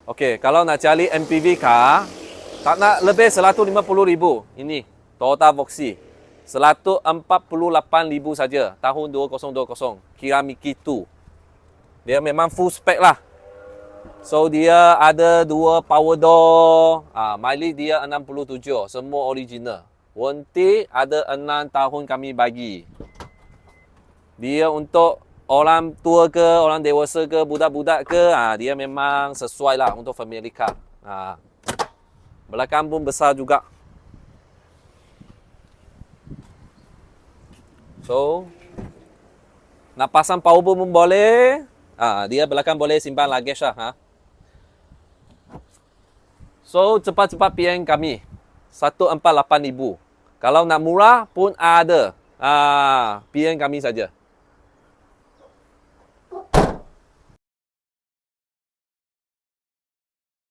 Okey, kalau nak cari MPV car, tak nak lebih 150,000. Ini Toyota Voxy. 148,000 saja tahun 2020. Kiramiki 2. Dia memang full spec lah. So dia ada 2 power door. Mileage dia 67, semua original. Warranty ada 6 tahun kami bagi. Dia untuk orang tua ke, orang dewasa ke, budak-budak ke, dia memang sesuai lah untuk family car. Belakang pun besar juga. So, nak pasang power pun boleh. Dia belakang boleh simpan luggage lah. So, cepat-cepat PM kami. 148,000. Kalau nak murah pun ada. PM kami saja.